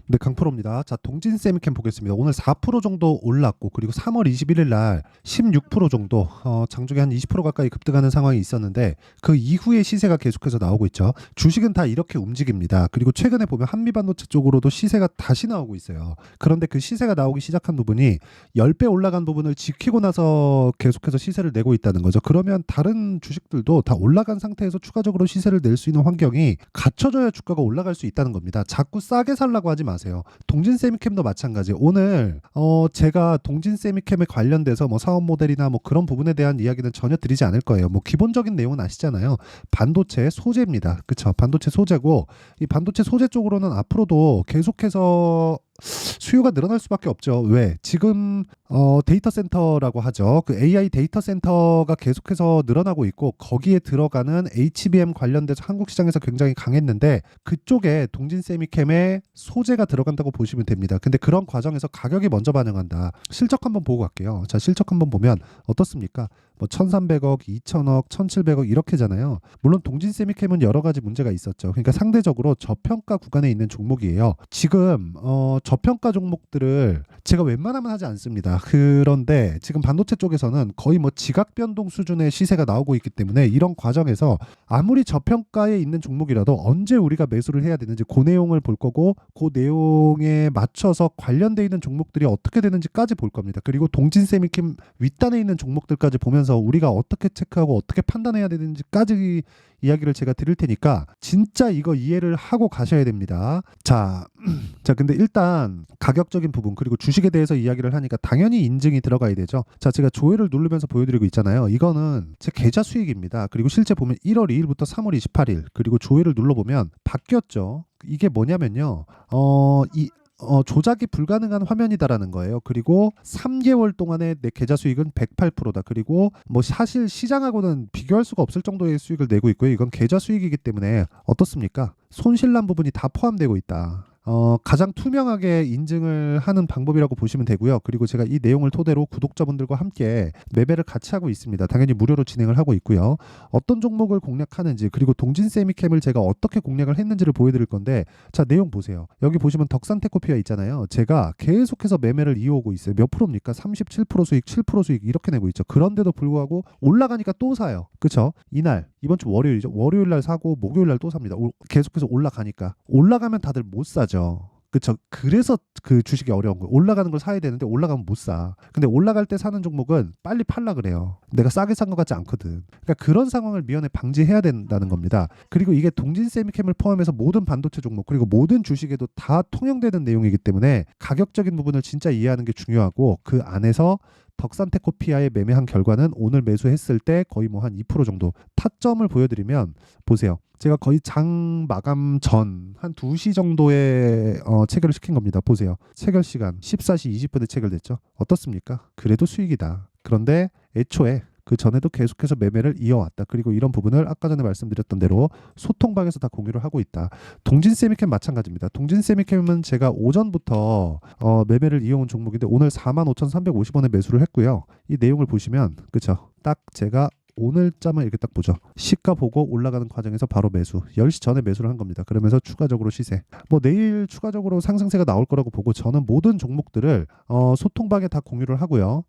네, 강프로입니다. 자, 동진 세미캠 보겠습니다. 오늘 4% 정도 올랐고, 그리고 3월 21일 날 16% 정도, 장중에 한 20% 가까이 급등하는 상황이 있었는데, 그 이후에 시세가 계속해서 나오고 있죠. 주식은 다 이렇게 움직입니다. 그리고 최근에 보면 한미반도체 쪽으로도 시세가 다시 나오고 있어요. 그런데 그 시세가 나오기 시작한 부분이 10배 올라간 부분을 지키고 나서 계속해서 시세를 내고 있다는 거죠. 그러면 다른 주식들도 다 올라간 상태에서 추가적으로 시세를 낼 수 있는 환경이 갖춰져야 주가가 올라갈 수 있다는 겁니다. 자꾸 싸게 살라고 하지 마세요. 동진 세미캠도 마찬가지. 오늘 제가 동진 세미캠에 관련돼서 뭐 사업 모델이나 뭐 그런 부분에 대한 이야기는 전혀 드리지 않을 거예요. 뭐 기본적인 내용은 아시잖아요. 반도체 소재입니다. 그렇죠? 반도체 소재고, 이 반도체 소재 쪽으로는 앞으로도 계속해서 수요가 늘어날 수밖에 없죠. 왜? 지금 데이터 센터라고 하죠. 그 AI 데이터 센터가 계속해서 늘어나고 있고, 거기에 들어가는 HBM 관련돼서 한국 시장에서 굉장히 강했는데, 그쪽에 동진 세미캠에 소재가 들어간다고 보시면 됩니다. 근데 그런 과정에서 가격이 먼저 반영한다. 실적 한번 보고 갈게요. 자, 실적 한번 보면 어떻습니까? 뭐 1,300억, 2,000억, 1,700억 이렇게잖아요. 물론 동진 세미캠은 여러 가지 문제가 있었죠. 그러니까 상대적으로 저평가 구간에 있는 종목이에요. 지금 저평가 종목들을 제가 웬만하면 하지 않습니다. 그런데 지금 반도체 쪽에서는 거의 뭐 지각 변동 수준의 시세가 나오고 있기 때문에, 이런 과정에서 아무리 저평가에 있는 종목이라도 언제 우리가 매수를 해야 되는지 그 내용을 볼 거고, 그 내용에 맞춰서 관련돼 있는 종목들이 어떻게 되는지까지 볼 겁니다. 그리고 동진 세미캠 윗단에 있는 종목들까지 보면서 우리가 어떻게 체크하고 어떻게 판단해야 되는지까지 이야기를 제가 드릴 테니까 진짜 이거 이해를 하고 가셔야 됩니다. 자, 자, 근데 일단 가격적인 부분, 그리고 주식에 대해서 이야기를 하니까 당연히 인증이 들어가야 되죠. 자, 제가 조회를 누르면서 보여드리고 있잖아요. 이거는 제 계좌 수익입니다. 그리고 실제 보면 1월 2일부터 3월 28일, 그리고 조회를 눌러보면 바뀌었죠. 이게 뭐냐면요. 조작이 불가능한 화면이다라는 거예요. 그리고 3개월 동안의 내 계좌 수익은 108%다. 그리고 뭐 사실 시장하고는 비교할 수가 없을 정도의 수익을 내고 있고요. 이건 계좌 수익이기 때문에 어떻습니까? 손실난 부분이 다 포함되고 있다. 가장 투명하게 인증을 하는 방법이라고 보시면 되고요. 그리고 제가 이 내용을 토대로 구독자분들과 함께 매매를 같이 하고 있습니다. 당연히 무료로 진행을 하고 있고요. 어떤 종목을 공략하는지, 그리고 동진 세미캠을 제가 어떻게 공략을 했는지를 보여드릴 건데, 자, 내용 보세요. 여기 보시면 덕산테코피아 있잖아요. 제가 계속해서 매매를 이어오고 있어요. 몇 프로입니까? 37% 수익, 7% 수익 이렇게 내고 있죠. 그런데도 불구하고 올라가니까 또 사요. 그쵸? 이날, 이번 주 월요일이죠. 월요일 날 사고 목요일 날 또 삽니다. 계속해서 올라가니까. 올라가면 다들 못 사죠. 그쵸. 그래서 그 주식이 어려운 거예요. 올라가는 걸 사야 되는데 올라가면 못 사. 근데 올라갈 때 사는 종목은 빨리 팔라 그래요. 내가 싸게 산 것 같지 않거든. 그러니까 그런 상황을 미연에 방지해야 된다는 겁니다. 그리고 이게 동진 세미캠을 포함해서 모든 반도체 종목, 그리고 모든 주식에도 다 통용되는 내용이기 때문에 가격적인 부분을 진짜 이해하는 게 중요하고, 그 안에서 덕산테코피아에 매매한 결과는 오늘 매수했을 때 거의 뭐 한 2% 정도 타점을 보여드리면, 보세요. 제가 거의 장 마감 전 한 2시 정도에 체결을 시킨 겁니다. 보세요. 체결 시간 14시 20분에 체결됐죠. 어떻습니까? 그래도 수익이다. 그런데 애초에 그 전에도 계속해서 매매를 이어왔다. 그리고 이런 부분을 아까 전에 말씀드렸던 대로 소통방에서 다 공유를 하고 있다. 동진 세미캠 마찬가지입니다. 동진 세미캠은 제가 오전부터 매매를 이어온 종목인데, 오늘 45,350원에 매수를 했고요. 이 내용을 보시면, 그쵸? 딱 제가 오늘자만 이렇게 딱 보죠. 시가 보고 올라가는 과정에서 바로 매수. 10시 전에 매수를 한 겁니다. 그러면서 추가적으로 시세. 뭐 내일 추가적으로 상승세가 나올 거라고 보고, 저는 모든 종목들을 소통방에 다 공유를 하고요.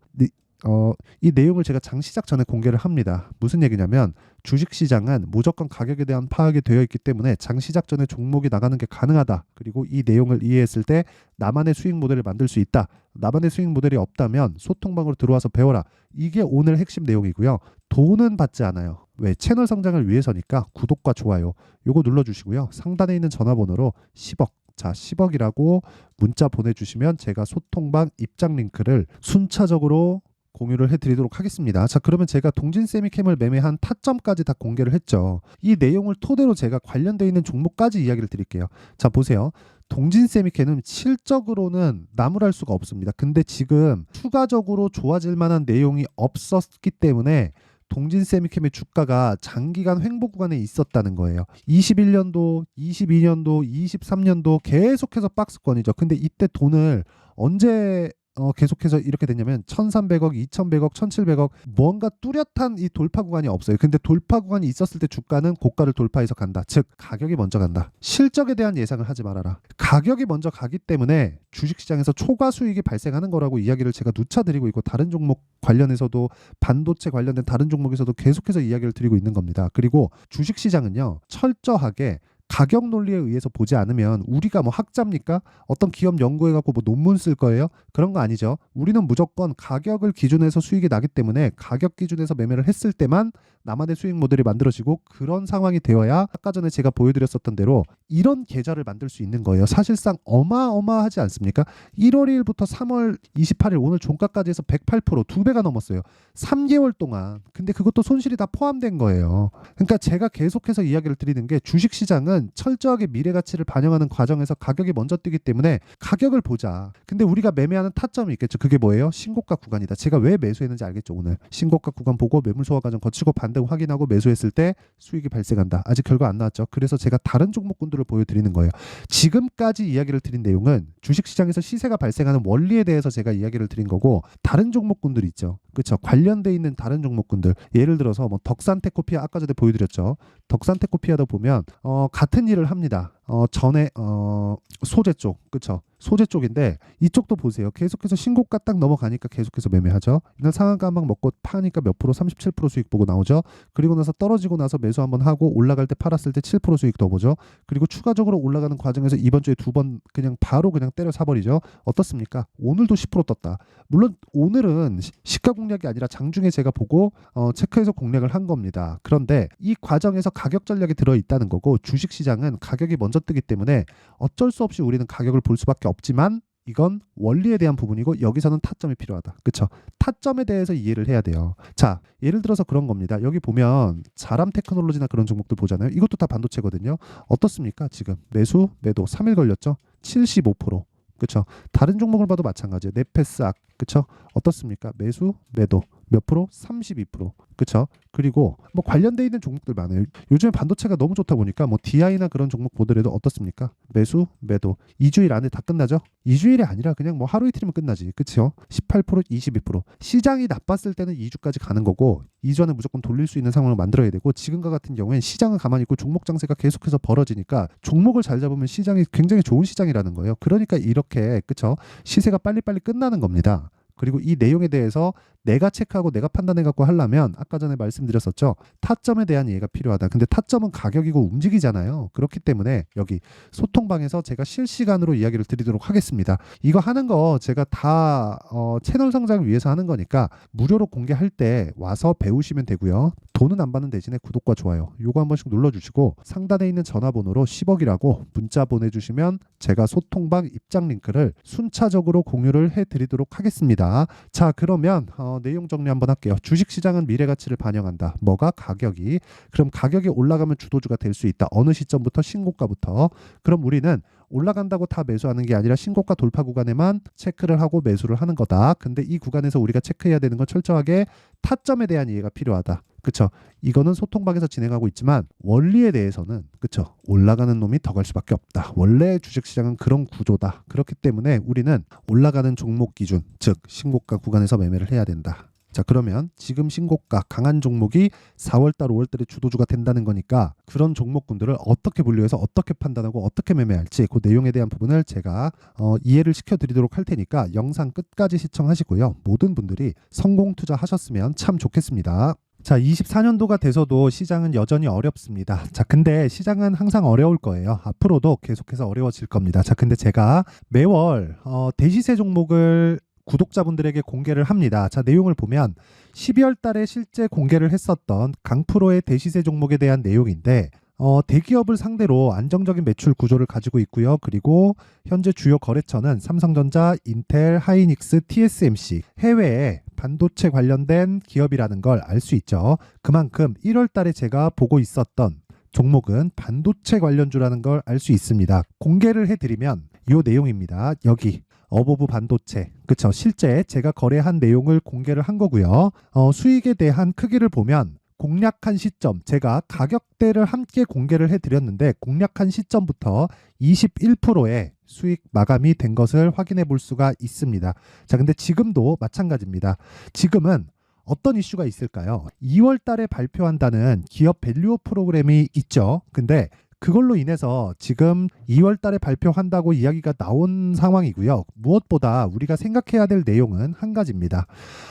이 내용을 제가 장 시작 전에 공개를 합니다. 무슨 얘기냐면, 주식시장은 무조건 가격에 대한 파악이 되어 있기 때문에 장 시작 전에 종목이 나가는 게 가능하다. 그리고 이 내용을 이해했을 때 나만의 수익 모델을 만들 수 있다. 나만의 수익 모델이 없다면 소통방으로 들어와서 배워라. 이게 오늘 핵심 내용이고요. 돈은 받지 않아요. 왜? 채널 성장을 위해서니까 구독과 좋아요 요거 눌러주시고요. 상단에 있는 전화번호로 10억, 자, 10억이라고 문자 보내주시면 제가 소통방 입장 링크를 순차적으로 공유를 해드리도록 하겠습니다. 자, 그러면 제가 동진 세미캠을 매매한 타점까지 다 공개를 했죠. 이 내용을 토대로 제가 관련되어 있는 종목까지 이야기를 드릴게요. 자, 보세요. 동진 세미캠은 실적으로는 나무랄 수가 없습니다. 근데 지금 추가적으로 좋아질 만한 내용이 없었기 때문에 동진 세미캠의 주가가 장기간 횡보 구간에 있었다는 거예요. 21년도, 22년도, 23년도 계속해서 박스권이죠. 근데 이때 돈을 언제 계속해서 이렇게 됐냐면 1300억, 2100억, 1700억 뭔가 뚜렷한 이 돌파 구간이 없어요. 근데 돌파 구간이 있었을 때 주가는 고가를 돌파해서 간다. 즉 가격이 먼저 간다. 실적에 대한 예상을 하지 말아라. 가격이 먼저 가기 때문에 주식시장에서 초과 수익이 발생하는 거라고 이야기를 제가 누차 드리고 있고, 다른 종목 관련해서도 반도체 관련된 다른 종목에서도 계속해서 이야기를 드리고 있는 겁니다. 그리고 주식시장은요, 철저하게 가격 논리에 의해서 보지 않으면, 우리가 뭐 학자입니까? 어떤 기업 연구해 갖고 뭐 논문 쓸 거예요? 그런 거 아니죠. 우리는 무조건 가격을 기준해서 수익이 나기 때문에 가격 기준에서 매매를 했을 때만 나만의 수익 모델이 만들어지고, 그런 상황이 되어야 아까 전에 제가 보여드렸었던 대로 이런 계좌를 만들 수 있는 거예요. 사실상 어마어마하지 않습니까? 1월 1일부터 3월 28일 오늘 종가까지 해서 108%, 2배가 넘었어요. 3개월 동안. 근데 그것도 손실이 다 포함된 거예요. 그러니까 제가 계속해서 이야기를 드리는 게, 주식시장은 철저하게 미래 가치를 반영하는 과정에서 가격이 먼저 뛰기 때문에 가격을 보자. 근데 우리가 매매하는 타점이 있겠죠. 그게 뭐예요? 신고가 구간이다. 제가 왜 매수했는지 알겠죠? 오늘 신고가 구간 보고 매물 소화 과정 거치고 반등 확인하고 매수했을 때 수익이 발생한다. 아직 결과 안 나왔죠. 그래서 제가 다른 종목군들을 보여드리는 거예요. 지금까지 이야기를 드린 내용은 주식시장에서 시세가 발생하는 원리에 대해서 제가 이야기를 드린 거고, 다른 종목군들 있죠. 그렇죠. 관련돼 있는 다른 종목군들, 예를 들어서 뭐 덕산테코피아 아까 전에 보여드렸죠. 덕산테코피아도 보면 같은 일을 합니다. 전에 소재 쪽, 그렇죠. 소재 쪽인데 이쪽도 보세요. 계속해서 신고가 딱 넘어가니까 계속해서 매매하죠. 이날 상한가 막 먹고 파니까 몇 프로, 37% 수익 보고 나오죠. 그리고 나서 떨어지고 나서 매수 한번 하고 올라갈 때 팔았을 때 7% 수익 더 보죠. 그리고 추가적으로 올라가는 과정에서 이번 주에 2번 그냥 바로 그냥 때려 사버리죠. 어떻습니까? 오늘도 10% 떴다. 물론 오늘은 시가 공략이 아니라 장중에 제가 보고 체크해서 공략을 한 겁니다. 그런데 이 과정에서 가격 전략이 들어있다는 거고, 주식시장은 가격이 먼저 뜨기 때문에 어쩔 수 없이 우리는 가격을 볼 수밖에 없지만, 이건 원리에 대한 부분이고 여기서는 타점이 필요하다. 그렇죠? 타점에 대해서 이해를 해야 돼요. 자, 예를 들어서 그런 겁니다. 여기 보면 자람 테크놀로지나 그런 종목들 보잖아요. 이것도 다 반도체거든요. 어떻습니까? 지금 매수, 매도 3일 걸렸죠? 75%. 그렇죠? 다른 종목을 봐도 마찬가지예요. 네페스악, 그렇죠? 어떻습니까? 매수, 매도 몇 프로? 32%. 그렇죠? 그리고 뭐 관련돼 있는 종목들 많아요. 요즘에 반도체가 너무 좋다 보니까 뭐 DI나 그런 종목 보더라도 어떻습니까? 매수, 매도 2주일 안에 다 끝나죠? 2주일이 아니라 그냥 뭐 하루 이틀이면 끝나지. 그렇죠? 18%, 22%. 시장이 나빴을 때는 2주까지 가는 거고, 2주 안에 무조건 돌릴 수 있는 상황을 만들어야 되고, 지금과 같은 경우엔 시장은 가만히 있고 종목 장세가 계속해서 벌어지니까 종목을 잘 잡으면 시장이 굉장히 좋은 시장이라는 거예요. 그러니까 이렇게, 그렇죠? 시세가 빨리빨리 끝나는 겁니다. 그리고 이 내용에 대해서 내가 체크하고 내가 판단해 갖고 하려면, 아까 전에 말씀드렸었죠. 타점에 대한 이해가 필요하다. 근데 타점은 가격이고 움직이잖아요. 그렇기 때문에 여기 소통방에서 제가 실시간으로 이야기를 드리도록 하겠습니다. 이거 하는 거 제가 다 채널 성장을 위해서 하는 거니까 무료로 공개할 때 와서 배우시면 되고요. 돈은 안 받는 대신에 구독과 좋아요 요거 한 번씩 눌러주시고, 상단에 있는 전화번호로 10억이라고 문자 보내주시면 제가 소통방 입장 링크를 순차적으로 공유를 해드리도록 하겠습니다. 자, 그러면 내용 정리 한번 할게요. 주식시장은 미래가치를 반영한다. 뭐가? 가격이. 그럼 가격이 올라가면 주도주가 될 수 있다. 어느 시점부터? 신고가부터. 그럼 우리는 올라간다고 다 매수하는 게 아니라 신고가 돌파 구간에만 체크를 하고 매수를 하는 거다. 근데 이 구간에서 우리가 체크해야 되는 건 철저하게 타점에 대한 이해가 필요하다. 그쵸? 이거는 소통방에서 진행하고 있지만 원리에 대해서는, 그쵸? 올라가는 놈이 더 갈 수밖에 없다. 원래 주식시장은 그런 구조다. 그렇기 때문에 우리는 올라가는 종목 기준, 즉 신고가 구간에서 매매를 해야 된다. 자, 그러면 지금 신고가 강한 종목이 4월달, 5월달에 주도주가 된다는 거니까, 그런 종목군들을 어떻게 분류해서 어떻게 판단하고 어떻게 매매할지 그 내용에 대한 부분을 제가 이해를 시켜드리도록 할 테니까 영상 끝까지 시청하시고요. 모든 분들이 성공 투자하셨으면 참 좋겠습니다. 자, 24년도가 돼서도 시장은 여전히 어렵습니다. 자, 근데 시장은 항상 어려울 거예요. 앞으로도 계속해서 어려워질 겁니다. 자, 근데 제가 매월 대시세 종목을 구독자분들에게 공개를 합니다. 자, 내용을 보면 12월 달에 실제 공개를 했었던 강프로의 대시세 종목에 대한 내용인데, 대기업을 상대로 안정적인 매출 구조를 가지고 있고요. 그리고 현재 주요 거래처는 삼성전자, 인텔, 하이닉스, TSMC, 해외에 반도체 관련된 기업이라는 걸 알 수 있죠. 그만큼 1월 달에 제가 보고 있었던 종목은 반도체 관련주라는 걸 알 수 있습니다. 공개를 해드리면 이 내용입니다. 여기 어보브 반도체, 그쵸? 실제 제가 거래한 내용을 공개를 한 거고요. 수익에 대한 크기를 보면 공략한 시점, 제가 가격대를 함께 공개를 해드렸는데 공략한 시점부터 21%에 수익 마감이 된 것을 확인해 볼 수가 있습니다. 자, 근데 지금도 마찬가지입니다. 지금은 어떤 이슈가 있을까요? 2월 달에 발표한다는 기업 밸류업 프로그램이 있죠. 근데 그걸로 인해서 지금 2월 달에 발표한다고 이야기가 나온 상황이고요. 무엇보다 우리가 생각해야 될 내용은 한 가지입니다.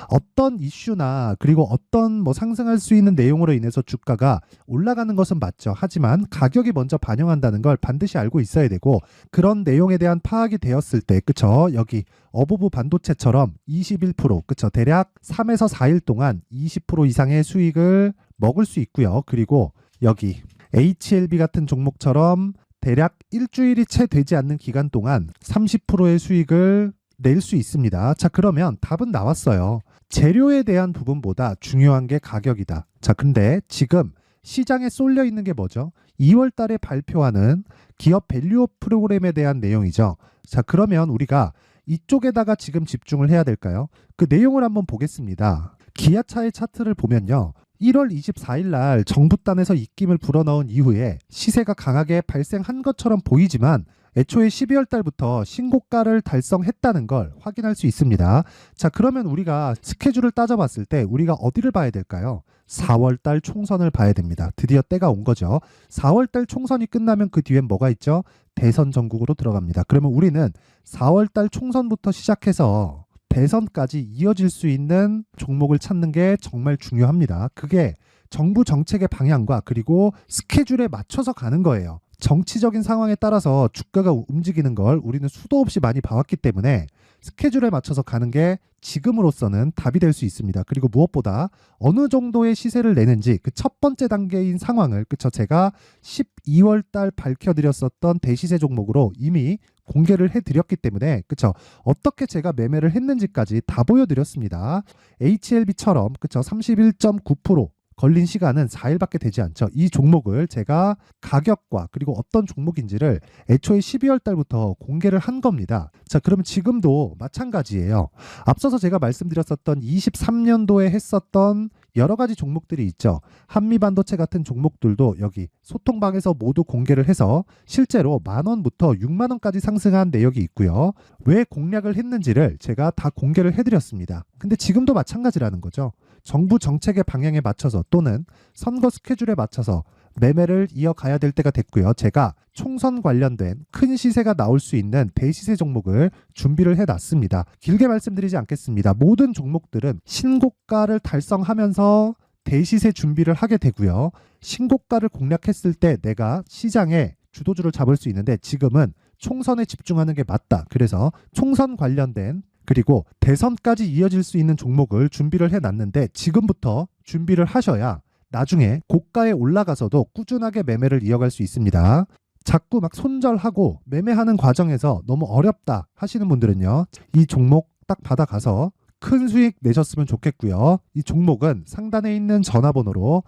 어떤 이슈나 그리고 어떤 상승할 수 있는 내용으로 인해서 주가가 올라가는 것은 맞죠. 하지만 가격이 먼저 반영한다는 걸 반드시 알고 있어야 되고, 그런 내용에 대한 파악이 되었을 때, 그쵸? 여기 어부부 반도체처럼 21%, 그쵸? 대략 3에서 4일 동안 20% 이상의 수익을 먹을 수 있고요. 그리고 여기 HLB 같은 종목처럼 대략 일주일이 채 되지 않는 기간 동안 30%의 수익을 낼 수 있습니다. 자, 그러면 답은 나왔어요. 재료에 대한 부분보다 중요한 게 가격이다. 자, 근데 지금 시장에 쏠려 있는 게 뭐죠? 2월 달에 발표하는 기업 밸류업 프로그램에 대한 내용이죠. 자, 그러면 우리가 이쪽에다가 지금 집중을 해야 될까요? 그 내용을 한번 보겠습니다. 기아차의 차트를 보면요. 1월 24일 날 정부단에서 입김을 불어넣은 이후에 시세가 강하게 발생한 것처럼 보이지만 애초에 12월 달부터 신고가를 달성했다는 걸 확인할 수 있습니다. 자, 그러면 우리가 스케줄을 따져봤을 때 우리가 어디를 봐야 될까요? 4월 달 총선을 봐야 됩니다. 드디어 때가 온 거죠. 4월 달 총선이 끝나면 그 뒤엔 뭐가 있죠? 대선 전국으로 들어갑니다. 그러면 우리는 4월 달 총선부터 시작해서 대선까지 이어질 수 있는 종목을 찾는 게 정말 중요합니다. 그게 정부 정책의 방향과 그리고 스케줄에 맞춰서 가는 거예요. 정치적인 상황에 따라서 주가가 움직이는 걸 우리는 수도 없이 많이 봐왔기 때문에 스케줄에 맞춰서 가는 게 지금으로서는 답이 될 수 있습니다. 그리고 무엇보다 어느 정도의 시세를 내는지 그 첫 번째 단계인 상황을, 그쵸, 제가 12월 달 밝혀드렸었던 대시세 종목으로 이미 공개를 해드렸기 때문에, 그쵸, 어떻게 제가 매매를 했는지까지 다 보여드렸습니다. HLB처럼, 그쵸, 31.9% 걸린 시간은 4일밖에 되지 않죠. 이 종목을 제가 가격과 그리고 어떤 종목인지를 애초에 12월 달부터 공개를 한 겁니다. 자, 그러면 지금도 마찬가지예요. 앞서서 제가 말씀드렸었던 23년도에 했었던 여러 가지 종목들이 있죠. 한미반도체 같은 종목들도 여기 소통방에서 모두 공개를 해서 실제로 10,000원부터 60,000원까지 상승한 내역이 있고요. 왜 공략을 했는지를 제가 다 공개를 해드렸습니다. 근데 지금도 마찬가지라는 거죠. 정부 정책의 방향에 맞춰서 또는 선거 스케줄에 맞춰서 매매를 이어가야 될 때가 됐고요. 제가 총선 관련된 큰 시세가 나올 수 있는 대시세 종목을 준비를 해놨습니다. 길게 말씀드리지 않겠습니다. 모든 종목들은 신고가를 달성하면서 대시세 준비를 하게 되고요. 신고가를 공략했을 때 내가 시장에 주도주를 잡을 수 있는데 지금은 총선에 집중하는 게 맞다. 그래서 총선 관련된 그리고 대선까지 이어질 수 있는 종목을 준비를 해놨는데 지금부터 준비를 하셔야 나중에 고가에 올라가서도 꾸준하게 매매를 이어갈 수 있습니다. 자꾸 막 손절하고 매매하는 과정에서 너무 어렵다 하시는 분들은요. 이 종목 딱 받아가서 큰 수익 내셨으면 좋겠고요. 이 종목은 상단에 있는 전화번호로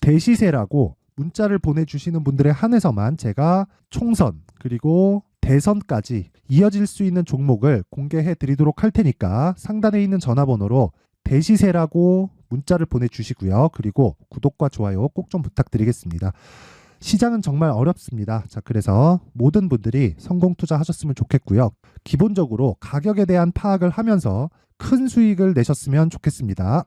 대시세라고 문자를 보내주시는 분들에 한해서만 제가 총선 그리고 대선까지 이어질 수 있는 종목을 공개해 드리도록 할 테니까 상단에 있는 전화번호로 대시세라고 문자를 보내주시고요. 그리고 구독과 좋아요 꼭 좀 부탁드리겠습니다. 시장은 정말 어렵습니다. 자, 그래서 모든 분들이 성공 투자하셨으면 좋겠고요. 기본적으로 가격에 대한 파악을 하면서 큰 수익을 내셨으면 좋겠습니다.